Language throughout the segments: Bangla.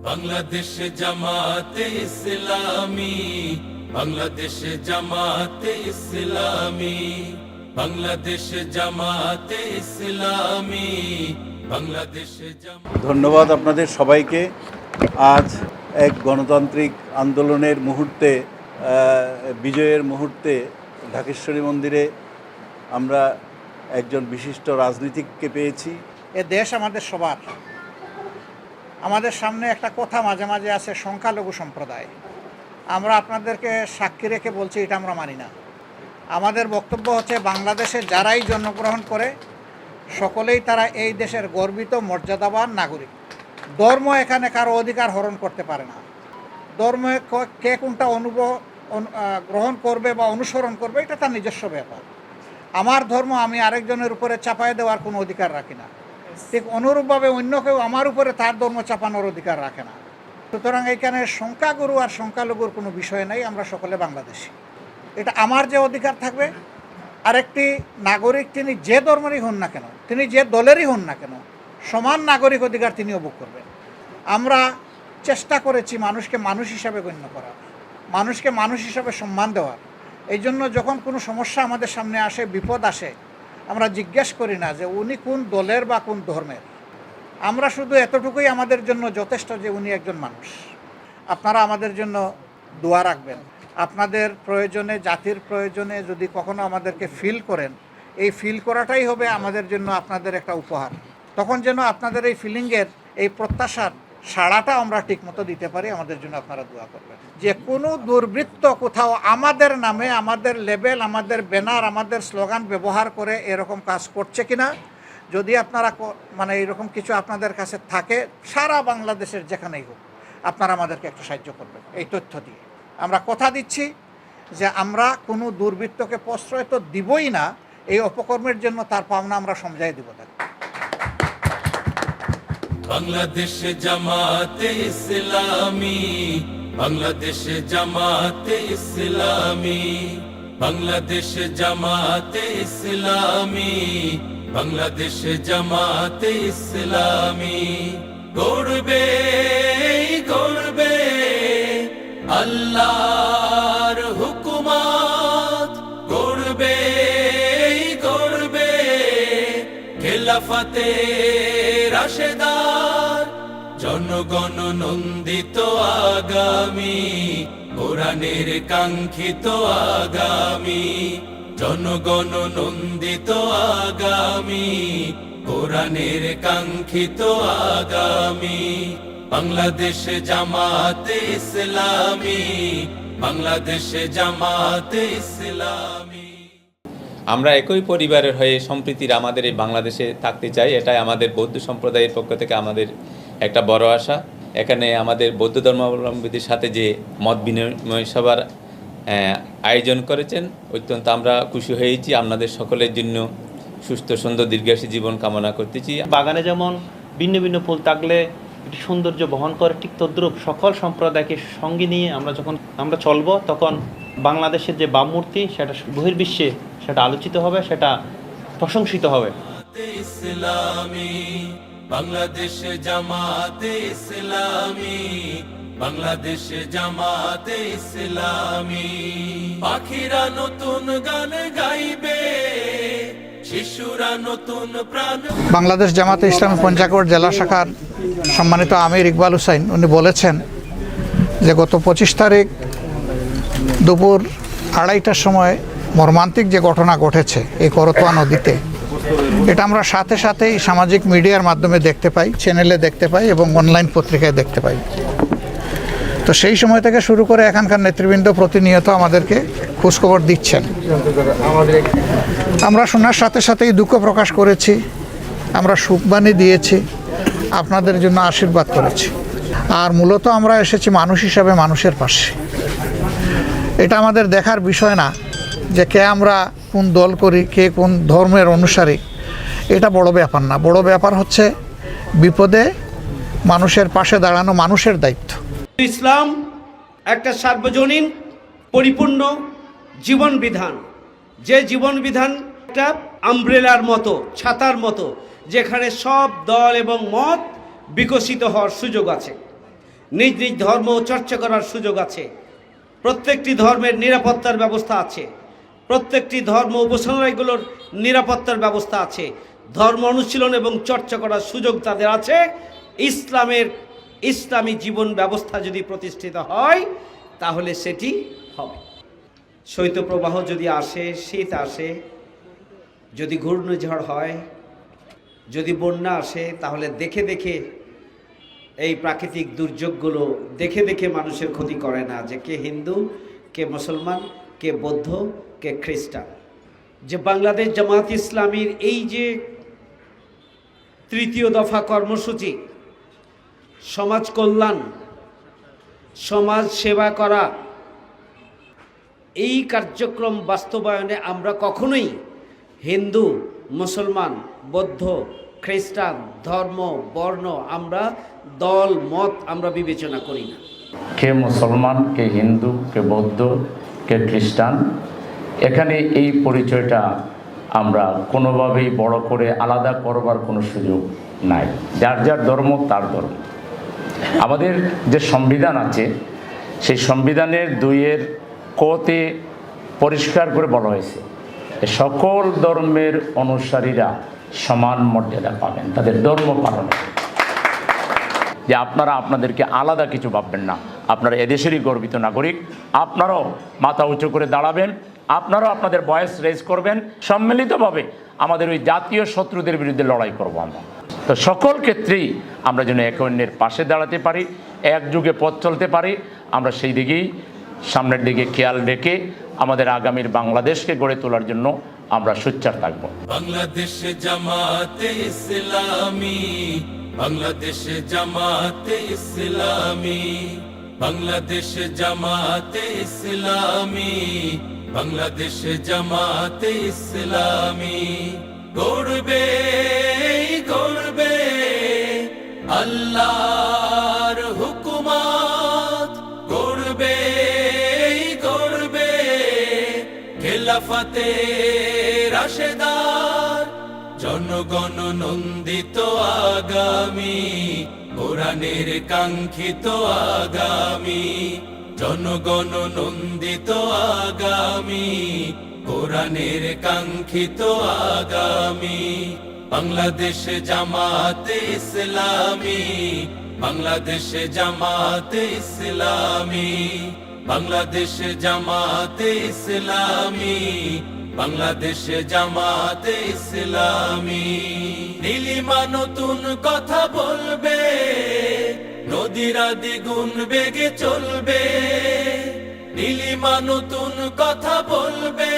বাংলাদেশ জামাতে ইসলামী, বাংলাদেশ জামাতে ইসলামী, বাংলাদেশ জামাতে ইসলামী, বাংলাদেশ জামাতে। ধন্যবাদ আপনাদের সবাইকে। আজ এক গণতান্ত্রিক আন্দোলনের মুহূর্তে, বিজয়ের মুহূর্তে ঢাকেশ্বরী মন্দিরে আমরা একজন বিশিষ্ট রাজনীতিককে পেয়েছি। এ দেশ আমাদের সবার। আমাদের সামনে একটা কথা মাঝে মাঝে আছে, সংখ্যালঘু সম্প্রদায়। আমরা আপনাদেরকে সাক্ষী রেখে বলছি, এটা আমরা মানি না। আমাদের বক্তব্য হচ্ছে, বাংলাদেশে যারাই জন্মগ্রহণ করে সকলেই তারা এই দেশের গর্বিত মর্যাদাবান নাগরিক। ধর্ম এখানে কারো অধিকার হরণ করতে পারে না। ধর্মে কে কোনটা গ্রহণ করবে বা অনুসরণ করবে, এটা তার নিজস্ব ব্যাপার। আমার ধর্ম আমি আরেকজনের উপরে চাপায় দেওয়ার কোনো অধিকার রাখি না। ঠিক অনুরূপভাবে অন্য কেউ আমার উপরে তার ধর্ম চাপানোর অধিকার রাখে না। সুতরাং এখানে সংখ্যাগুরু আর সংখ্যালঘুর কোনো বিষয় নেই। আমরা সকলে বাংলাদেশি। এটা আমার যে অধিকার থাকবে, আরেকটি নাগরিক তিনি যে ধর্মেরই হন না কেন, তিনি যে দলেরই হন না কেন, সমান নাগরিক অধিকার তিনিও ভোগ করবেন। আমরা চেষ্টা করেছি মানুষকে মানুষ হিসাবে গণ্য করার, মানুষকে মানুষ হিসাবে সম্মান দেওয়ার। এই জন্য যখন কোনো সমস্যা আমাদের সামনে আসে, বিপদ আসে, আমরা জিজ্ঞেস করি না যে উনি কোন দলের বা কোন ধর্মের। আমরা শুধু এতটুকুই আমাদের জন্য যথেষ্ট যে উনি একজন মানুষ। আপনারা আমাদের জন্য দোয়া রাখবেন। আপনাদের প্রয়োজনে, জাতির প্রয়োজনে যদি কখনো আমাদেরকে ফিল করেন, এই ফিল করাটাই হবে আমাদের জন্য আপনাদের একটা উপহার। তখন যেন আপনাদের এই ফিলিংয়ের, এই প্রত্যাশার সাড়াটা আমরা ঠিকমতো দিতে পারি, আমাদের জন্য আপনারা দোয়া করবেন। যে কোনো দুর্বৃত্ত কোথাও আমাদের নামে, আমাদের লেবেল, আমাদের ব্যানার, আমাদের স্লোগান ব্যবহার করে এরকম কাজ করছে কিনা, যদি আপনারা মানে এরকম কিছু আপনাদের কাছে থাকে, সারা বাংলাদেশের যেখানেই হোক, আপনারা আমাদেরকে একটু সাহায্য করবেন এই তথ্য দিয়ে। আমরা কথা দিচ্ছি যে আমরা কোনো দুর্বৃত্তকে প্রশ্রয় তো দিবই না, এই অপকর্মের জন্য তার পাওনা আমরা সমঝাই দিব তাকে। বাংলাদেশ জামাতে ইসলামী, বাংলাদেশ জামাতে ইসলামী, বাংলাদেশ জামাতে ইসলামী, বাংলাদেশ জামাতে ইসলামী। গড়বে গড়বে আল্লাহর হুকুমত, গড়বে গড়বে খেলাফতে রাশেদার, জনগণ নন্দিত আগামী, কোরআনের কাঙ্ক্ষিত আগামী, জনগণ নন্দিত আগামী, কোরআনের কাঙ্ক্ষিত আগামী। বাংলাদেশ জামাতে ইসলামী, বাংলাদেশ জামাতে ইসলামী। আমরা একই পরিবারের হয়ে সম্প্রীতির আমাদের এই বাংলাদেশে থাকতে চাই। এটাই আমাদের বৌদ্ধ সম্প্রদায়ের পক্ষ থেকে আমাদের একটা বড় আশা। এখানে আমাদের বৌদ্ধ ধর্মাবলম্বীদের সাথে যে মত বিনিময় সভার আয়োজন করেছেন, অত্যন্ত আমরা খুশি হয়েছি। আপনাদের সকলের জন্য সুস্থ সুন্দর দীর্ঘায়ী জীবন কামনা করতেছি। বাগানে যেমন ভিন্ন ভিন্ন ফুল থাকলে একটি সৌন্দর্য বহন করে, ঠিক তদ্রূপ সকল সম্প্রদায়কে সঙ্গে নিয়ে যখন আমরা চলব, তখন বাংলাদেশের যে বামমূর্তি সেটা বহির্বিশ্বে সেটা আলোচিত হবে, সেটা প্রশংসিত হবে। ইসলামী, বাংলাদেশ জামাতে ইসলামী, বাংলাদেশ জামাতে ইসলামী। পাখিরা নতুন গান গাইবে, শিশুরা নতুন প্রাণ। বাংলাদেশ জামাতে ইসলামী পঞ্চাগড় জেলা শাখার সম্মানিত আমির ইকবাল হুসাইন উনি বলেছেন যে গত 25 তারিখ দুপুর 2:30টার সময় মর্মান্তিক যে ঘটনা ঘটেছে এই করতোয়া নদীতে, এটা আমরা সাথে সাথেই সামাজিক মিডিয়ার মাধ্যমে দেখতে পাই, চ্যানেলে দেখতে পাই এবং অনলাইন পত্রিকায় দেখতে পাই। তো সেই সময় থেকে শুরু করে এখানকার নেতৃবৃন্দ প্রতিনিয়ত আমাদেরকে খোঁজখবর দিচ্ছেন। আমরা শোনার সাথে সাথেই দুঃখ প্রকাশ করেছি, আমরা সুখবাণী দিয়েছি, আপনাদের জন্য আশীর্বাদ করেছি। আর মূলত আমরা এসেছি মানুষ হিসাবে মানুষের পাশে। এটা আমাদের দেখার বিষয় না যে কে আমরা কোন দল করি, কে কোন ধর্মের অনুসারী, এটা বড় ব্যাপার না। বড় ব্যাপার হচ্ছে বিপদে মানুষের পাশে দাঁড়ানো মানুষের দায়িত্ব। ইসলাম একটা সার্বজনীন পরিপূর্ণ জীবন বিধান, যে জীবন বিধান একটা আমব্রেলার মতো, ছাতার মতো, যেখানে সব দল এবং মত বিকশিত হওয়ার সুযোগ আছে। নিজ নিজ ধর্ম চর্চা করার সুযোগ আছে, প্রত্যেকটি ধর্মের নিরাপত্তার ব্যবস্থা আছে, প্রত্যেকটি ধর্ম উপাসনালয়গুলোর নিরাপত্তার ব্যবস্থা আছে, ধর্ম অনুশীলন এবং চর্চা করার সুযোগ তাদের আছে। ইসলামী জীবন ব্যবস্থা যদি প্রতিষ্ঠিত হয় তাহলে সেটি হবে। শৈত্যপ্রবাহ যদি আসে, শীত আসে, যদি ঘূর্ণিঝড় হয়, যদি বন্যা আসে, তাহলে দেখে দেখে এই প্রাকৃতিক দুর্যোগগুলো দেখে দেখে মানুষের ক্ষতি করে না যে কে হিন্দু, কে মুসলমান, কে বৌদ্ধ, কে খ্রিস্টান। যে বাংলাদেশ জামাত ইসলামীর এই যে তৃতীয় দফা কর্মসূচি, সমাজ কল্যাণ, সমাজ সেবা করা, এই কার্যক্রম বাস্তবায়নে আমরা কখনোই হিন্দু, মুসলমান, বৌদ্ধ, খ্রিস্টান, ধর্ম, বর্ণ, আমরা দল মত আমরা বিবেচনা করি না। কে মুসলমান, কে হিন্দু, কে বৌদ্ধ, কে খ্রিস্টান, এখানে এই পরিচয়টা আমরা কোনোভাবেই বড় করে আলাদা করবার কোনো সুযোগ নাই। যার যার ধর্ম তার ধর্ম। আমাদের যে সংবিধান আছে সেই সংবিধানের 2-এর কতে পরিষ্কার করে বলা হয়েছে সকল ধর্মের অনুসারীরা সমান মর্যাদা পাবেন তাদের ধর্ম পালনে। যে আপনারা আপনাদেরকে আলাদা কিছু ভাববেন না, আপনারা এদেশেরই গর্বিত নাগরিক, আপনারাও মাথা উঁচু করে দাঁড়াবেন, আপনারাও আপনাদের ভয়েস রেজ করবেন, সম্মিলিতভাবে আমাদের ওই জাতীয় শত্রুদের বিরুদ্ধে লড়াই করব আমরা। তো সকল ক্ষেত্রেই আমরা যেন একে অন্যের পাশে দাঁড়াতে পারি, একযুগে পথ চলতে পারি, আমরা সেই দিকেই সামনের দিকে খেয়াল রেখে আমাদের আগামীর বাংলাদেশকে গড়ে তোলার জন্য আমরা সোচ্চার থাকব। বাংলাদেশ জামাতে ইসলামী, বাংলাদেশ জামাতে ইসলামী, বাংলাদেশ জামাতে ইসলামী, বাংলাদেশ জামাতে ইসলামী গড়বে গড়বে আল্লাহর হুকুমত, গড়বে গড়বে খেলাফতে রাশেদার, জনগণ নন্দিত আগামী, কোরআনের কাঙ্ক্ষিত আগামী, জনগণ নন্দিত আগামী, কোরআনের কাঙ্ক্ষিত আগামী। বাংলাদেশ জামাতে ইসলামী, বাংলাদেশ জামাতে ইসলামী, বাংলাদেশ জামাতে ইসলামী, বাংলাদেশ জামাতে ইসলামী। নীলিমা নতুন কথা বলবে, নদীরা দ্বিগুণ বেগে চলবে, নীলিমা নতুন কথা বলবে,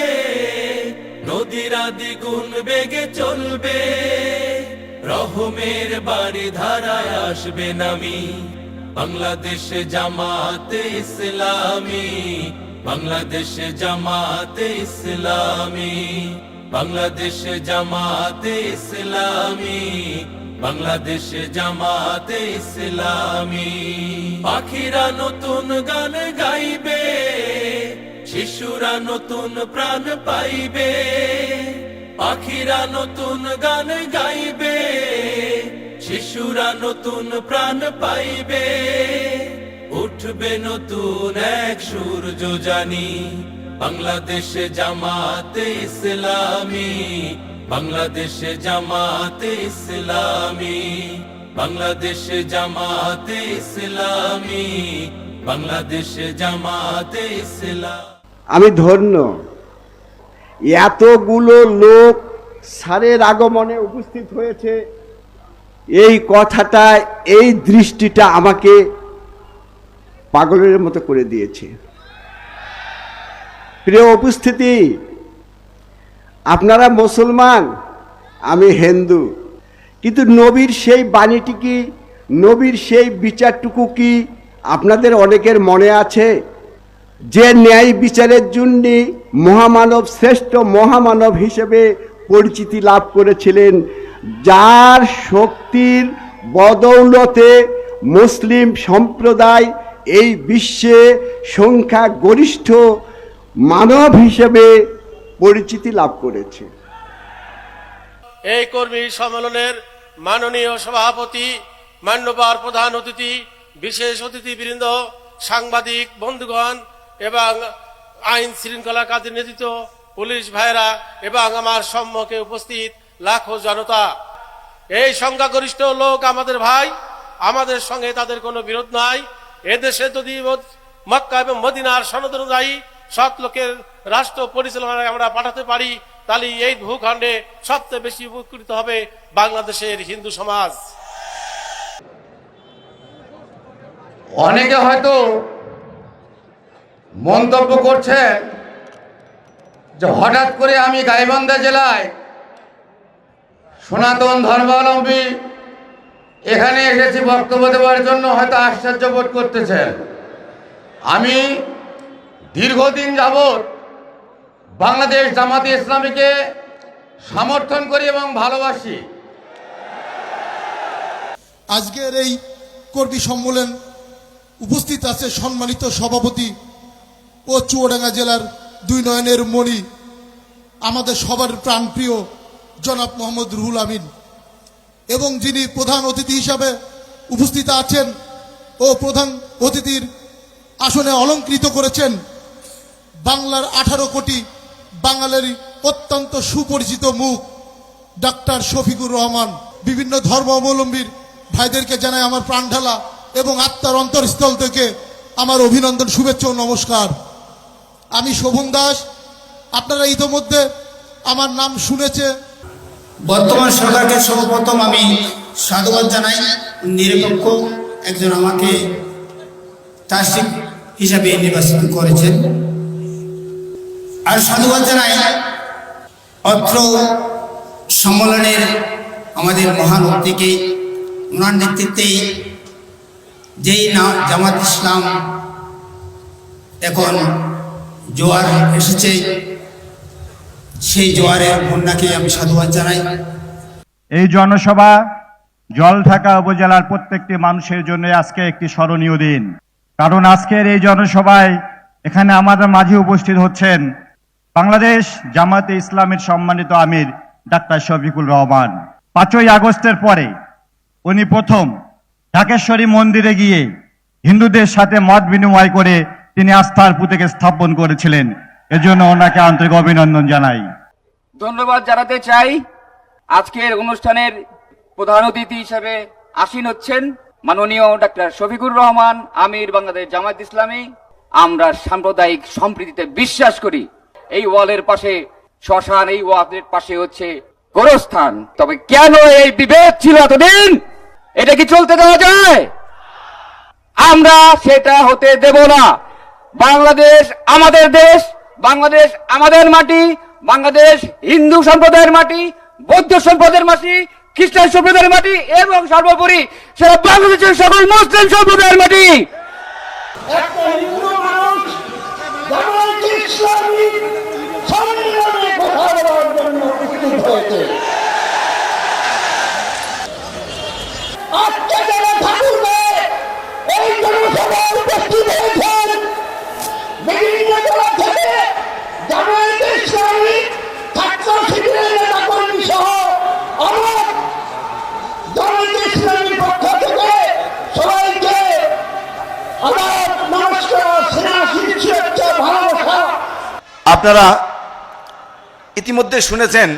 নদীরা দ্বিগুণ বেগে চলবে, রহমের বাড়ি ধারায় আসবে নামি। বাংলাদেশ জামাতে ইসলামী, বাংলাদেশ জামাতে ইসলামী, বাংলাদেশ জামাতে ইসলামী, বাংলাদেশ জামাতে ইসলামী। পাখিরা নতুন গান গাইবে, শিশুরা নতুন প্রাণ পাইবে, পাখিরা নতুন গান গাইবে, শিশুরা নতুন প্রাণ পাইবে, উঠবে নতুন এক সূর্য জানি। বাংলাদেশ জামাতে ইসলামী, বাংলাদেশ জামাতে ইসলামী, বাংলাদেশ জামাতে ইসলামী, বাংলাদেশ জামাতে ইসলামী। আমি ধন্য এতগুলো লোক স্যারের আগমনে উপস্থিত হয়েছে, এই কথাটা, এই দৃষ্টিটা আমাকে পাগলের মতো করে দিয়েছে। প্রিয় উপস্থিতি, আপনারা মুসলমান, আমি হিন্দু, কিন্তু নবীর সেই বাণীটি কি, নবীর সেই বিচারটুকু কি আপনাদের অনেকের মনে আছে? যে ন্যায় বিচারের জন্য মহামানব, শ্রেষ্ঠ মহামানব হিসেবে পরিচিতি লাভ করেছিলেন, যার শক্তির বদৌলতে মুসলিম সম্প্রদায় এই বিশ্বে সংখ্যা গরিষ্ঠ মানব হিসেবে পরিচিতি লাভ করেছে। এই কর্মী সম্মেলনের মাননীয় সভাপতি, মান্যবর প্রধান অতিথি বিশেষ অতিথিবৃন্দ, সাংবাদিক বন্ধুগণ এবং আইন শৃঙ্খলা কাজের নেতৃত্ব, পুলিশ ভাইরা এবং আমার সম্মুখে উপস্থিত লাখো জনতা, এই সংখ্যাগরিষ্ঠ লোক আমাদের ভাই, আমাদের সঙ্গে তাদের কোনো বিরোধ নাই। এদেশে যদি মক্কা এবং মদিনার সনদ অনুযায়ী সৎ লোকের রাষ্ট্র পরিচালনায় আমরা পাঠাতে পারি, তাহলে এই ভূখণ্ডে সবচেয়ে বেশি উপকৃত হবে বাংলাদেশের হিন্দু সমাজ। অনেকে হয়তো মন্তব্য করছেন যে হঠাৎ করে আমি গাইবান্ধা জেলায় সনাতন ধর্মাবলম্বী এখানে এসেছি বক্তব্য দেওয়ার জন্য, হয়তো আশ্চর্য বোধ করতেছেন। আমি দীর্ঘদিন যাবৎ বাংলাদেশ জামাতে ইসলামীকে সমর্থন করি এবং ভালোবাসি। আজকের এই কর্মী সম্মেলন উপস্থিত আছে সম্মানিত সভাপতি ও চুয়াডাঙ্গা জেলার 2 নয়নের মণি, আমাদের সবার প্রাণপ্রিয় জনাব মোহাম্মদ রুহুল আমিন, এবং যিনি প্রধান অতিথি হিসাবে উপস্থিত আছেন ও প্রধান অতিথির আসনে অলঙ্কৃত করেছেন বাংলার 18 কোটি বাঙালির অত্যন্ত সুপরিচিত মুখ ডাক্তার শফিকুর রহমান। বিভিন্ন ধর্মাবলম্বীর ভাইদেরকে জানাই আমার প্রাণঢালা এবং আত্মার অন্তরস্থল থেকে আমার অভিনন্দন, শুভেচ্ছা ও নমস্কার। আমি শোভন দাস, আপনারা ইতোমধ্যে আমার নাম শুনেছে। বর্তমান সরকারকে সর্বপ্রথম আমি সাধুবাদ জানাই, নিরপেক্ষ একজন আমাকে তাসিক হিসাবে নির্বাচিত করেছেন। আর সাধুবাদ জানাই অত্র সম্মেলনের আমাদের মহান অতিথিকে, ওনার নেতৃত্বেই যেই না জামাত ইসলাম এখন জোয়ার এসেছে, সেই জোয়ারের বন্যাকে আমি সাধুবাদ জানাই। এই জনসভা জলঢাকা উপজেলার প্রত্যেকটি মানুষের জন্য আজকে একটি স্মরণীয় দিন, কারণ আজকের এই জনসভায় এখানে আমাদের মাঝে উপস্থিত হচ্ছেন বাংলাদেশ জামাতে ইসলামের সম্মানিত আমির ডাক্তার শফিকুর রহমান। 5ই আগস্টের পরে উনি প্রথম ঢাকেশ্বরী মন্দিরে গিয়ে হিন্দুদের সাথে মত বিনিময় করে তিনি আস্থার পুঁতিকে স্থাপন করেছিলেন। এজন্য ওনাকে আন্তরিক অভিনন্দন জানাই, ধন্যবাদ জানাতে চাই। আজকের অনুষ্ঠানের প্রধান অতিথি হিসেবে আসীন হচ্ছেন মাননীয় ডাক্তার শফিকুর রহমান, আমির বাংলাদেশ জামাত ইসলামী। আমরা সাম্প্রদায়িক সম্প্রীতিতে বিশ্বাস করি। এই ওয়ালের পাশে শ্মশান, এই ওয়ালের পাশে হচ্ছে গোরস্থান। তবে কেন এই বিভেদ ছিল এতদিন? এটা কি চলতে দেওয়া যায়? আমরা সেটা হতে দেব না। বাংলাদেশ আমাদের দেশ, বাংলাদেশ আমাদের মাটি, বাংলাদেশ হিন্দু সম্প্রদায়ের মাটি, বৌদ্ধ সম্প্রদায়ের মাটি, খ্রিস্টান সম্প্রদায়ের মাটি এবং সর্বোপরি সেটা বাংলাদেশের সকল মুসলিম সম্প্রদায়ের মাটি। আপনারা ইতিমধ্যে শুনেছেন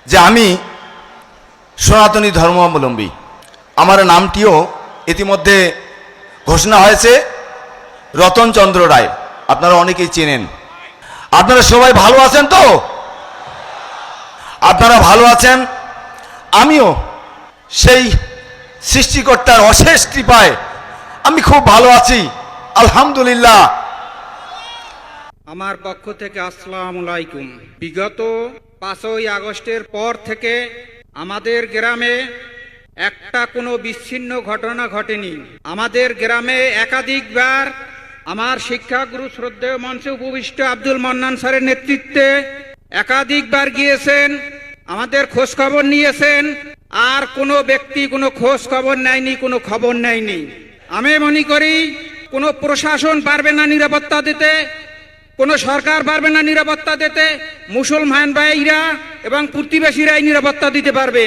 যে আমি সনাতনী ধর্মাবলম্বী। আমার নামটিও ইতিমধ্যে ঘোষণা হয়েছে রতনচন্দ্র রায়। আপনারা অনেকেই চেনেন। আপনারা সবাই ভালো আছেন তো? আপনারা ভালো আছেন, আমিও সেই সৃষ্টিকর্তার অশেষ কৃপায় আমি খুব ভালো আছি, আলহামদুলিল্লাহ। আমার পক্ষ থেকে আসসালামু আলাইকুম। বিগত 5ই আগস্টের পর থেকে আমাদের গ্রামে একটা কোনো বিচ্ছিন্ন ঘটনা ঘটেনি। আমাদের গ্রামে একাধিকবার আমার শিক্ষাগুরু শ্রদ্ধেয় মঞ্চে উপবিষ্ট আব্দুল মান্নান স্যারের নেতৃত্বে একাধিকবার গিয়েছেন, আমাদের খোঁজ খবর নিয়েছেন, আর কোনো ব্যক্তি কোনো খোঁজ খবর নেয়নি, কোনো খবর নেয়নি। আমি মনে করি কোনো প্রশাসন পারবে না নিরাপত্তা দিতে, কোনো সরকার পারবে না নিরাপত্তা দিতে, মুসলমান ভাইরা এবং প্রতিবেশীরাই নিরাপত্তা দিতে পারবে।